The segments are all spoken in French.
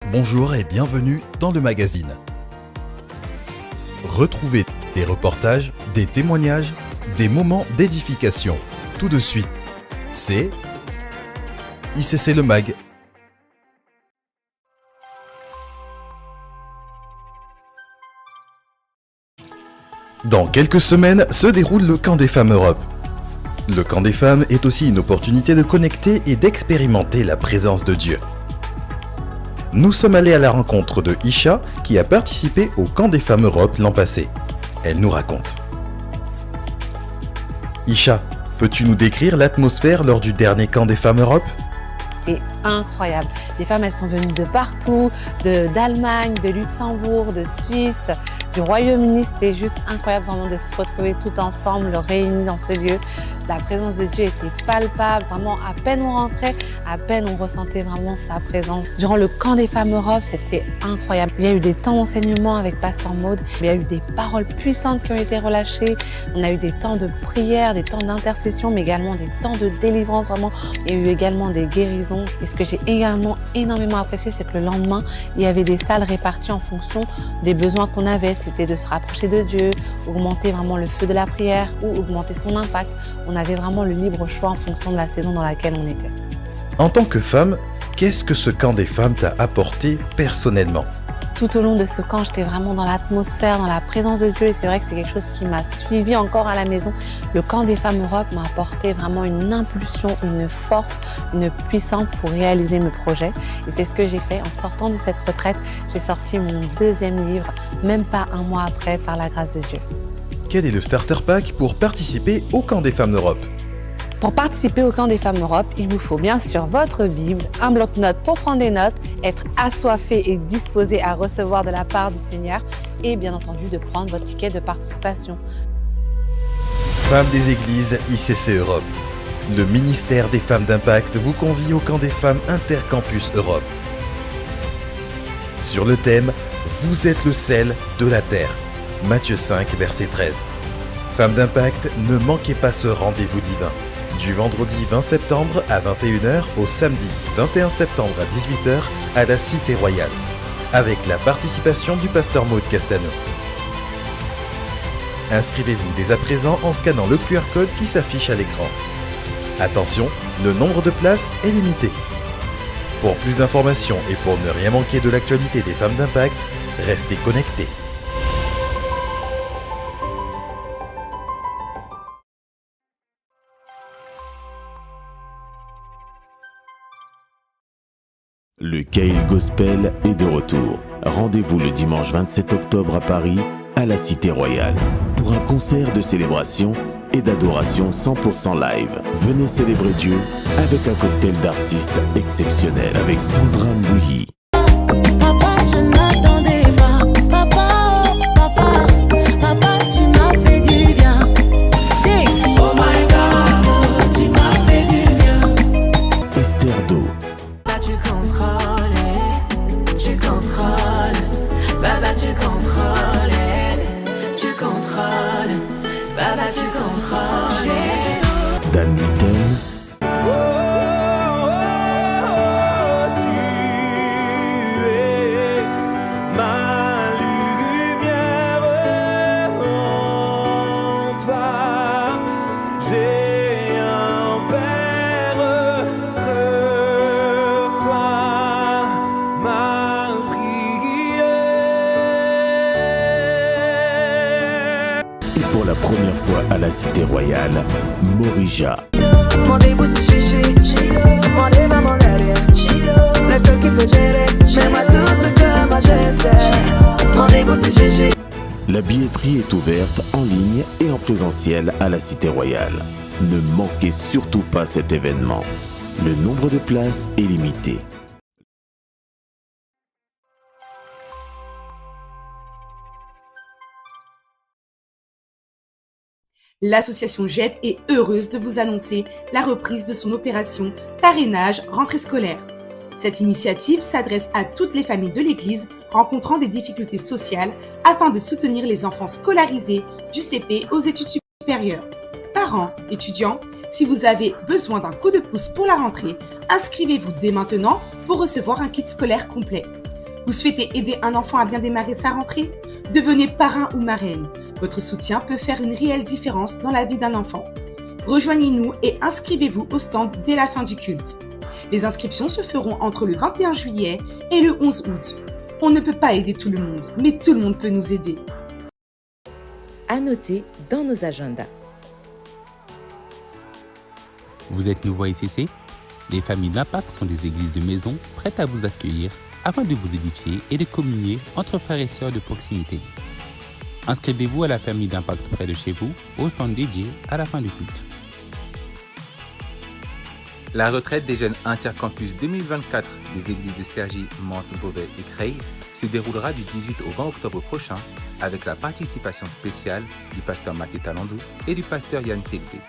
Bonjour et bienvenue dans le magazine. Retrouvez des reportages, des témoignages, des moments d'édification. Tout de suite, c'est ICC Le Mag. Dans quelques semaines se déroule le Camp des Femmes Europe. Le Camp des Femmes est aussi une opportunité de connecter et d'expérimenter la présence de Dieu. Nous sommes allés à la rencontre de Isha qui a participé au Camp des Femmes Europe l'an passé. Elle nous raconte. Isha, peux-tu nous décrire l'atmosphère lors du dernier Camp des Femmes Europe ? C'est incroyable. Les femmes, elles sont venues de partout, d'Allemagne, de Luxembourg, de Suisse, du Royaume-Uni. C'était juste incroyable vraiment de se retrouver tout ensemble, réunis dans ce lieu. La présence de Dieu était palpable. Vraiment, à peine on rentrait, à peine on ressentait vraiment sa présence. Durant le Camp des Femmes Europe, c'était incroyable. Il y a eu des temps d'enseignement avec Pasteur Maud. Il y a eu des paroles puissantes qui ont été relâchées. On a eu des temps de prière, des temps d'intercession, mais également des temps de délivrance. Vraiment, il y a eu également des guérisons. Et ce que j'ai également énormément apprécié, c'est que le lendemain, il y avait des salles réparties en fonction des besoins qu'on avait. C'était de se rapprocher de Dieu, augmenter vraiment le feu de la prière ou augmenter son impact. On avait vraiment le libre choix en fonction de la saison dans laquelle on était. En tant que femme, qu'est-ce que ce Camp des Femmes t'a apporté personnellement ? Tout au long de ce camp, j'étais vraiment dans l'atmosphère, dans la présence de Dieu. Et c'est vrai que c'est quelque chose qui m'a suivi encore à la maison. Le Camp des Femmes Europe m'a apporté vraiment une impulsion, une force, une puissance pour réaliser mes projets. Et c'est ce que j'ai fait. En sortant de cette retraite, j'ai sorti mon deuxième livre, même pas un mois après, par la grâce de Dieu. Quel est le starter pack pour participer au Camp des Femmes Europe ? Pour participer au Camp des Femmes Europe, il vous faut bien sûr votre Bible, un bloc-notes pour prendre des notes, être assoiffé et disposé à recevoir de la part du Seigneur et bien entendu de prendre votre ticket de participation. Femmes des Églises ICC Europe. Le ministère des Femmes d'Impact vous convie au Camp des Femmes Intercampus Europe. Sur le thème « Vous êtes le sel de la terre ». Matthieu 5, verset 13. Femmes d'Impact, ne manquez pas ce rendez-vous divin. Du vendredi 20 septembre à 21h au samedi 21 septembre à 18h à la Cité Royale, avec la participation du pasteur Maud Castano. Inscrivez-vous dès à présent en scannant le QR code qui s'affiche à l'écran. Attention, le nombre de places est limité. Pour plus d'informations et pour ne rien manquer de l'actualité des Femmes d'Impact, restez connectés. Le Kail Gospel est de retour. Rendez-vous le dimanche 27 octobre à Paris, à la Cité Royale, pour un concert de célébration et d'adoration 100% live. Venez célébrer Dieu avec un cocktail d'artistes exceptionnels avec Sandra Mbouyi. Papa, je n'attendais pas. Papa, tu m'as fait du bien. C'est oh my God, tu m'as fait du bien. Esther Do. Baba, tu contrôles. Dan Mitten. Pour la première fois à la Cité Royale, Morija. Mon début c'est chichi, mon débat mon derrière. Le seul qui peut gérer, j'aime à tout ce que moi j'essaie. Mon début c'est chichi. La billetterie est ouverte en ligne et en présentiel à la Cité Royale. Ne manquez surtout pas cet événement. Le nombre de places est limité. L'association GED est heureuse de vous annoncer la reprise de son opération Parrainage Rentrée scolaire. Cette initiative s'adresse à toutes les familles de l'Église rencontrant des difficultés sociales afin de soutenir les enfants scolarisés du CP aux études supérieures. Parents, étudiants, si vous avez besoin d'un coup de pouce pour la rentrée, inscrivez-vous dès maintenant pour recevoir un kit scolaire complet. Vous souhaitez aider un enfant à bien démarrer sa rentrée? Devenez parrain ou marraine. Votre soutien peut faire une réelle différence dans la vie d'un enfant. Rejoignez-nous et inscrivez-vous au stand dès la fin du culte. Les inscriptions se feront entre le 21 juillet et le 11 août. On ne peut pas aider tout le monde, mais tout le monde peut nous aider. À noter dans nos agendas. Vous êtes nouveau à ICC? Les familles d'Impact sont des églises de maison prêtes à vous accueillir afin de vous édifier et de communier entre frères et sœurs de proximité. Inscrivez-vous à la famille d'Impact près de chez vous au stand dédié à la fin du culte. La retraite des jeunes intercampus 2024 des églises de Cergy, Mantes, Beauvais et Creil se déroulera du 18 au 20 octobre prochain avec la participation spéciale du pasteur Maté Talandou et du pasteur Yann Tegbé.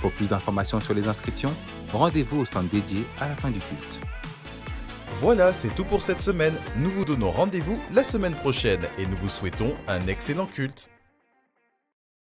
Pour plus d'informations sur les inscriptions, rendez-vous au stand dédié à la fin du culte. Voilà, c'est tout pour cette semaine. Nous vous donnons rendez-vous la semaine prochaine et nous vous souhaitons un excellent culte.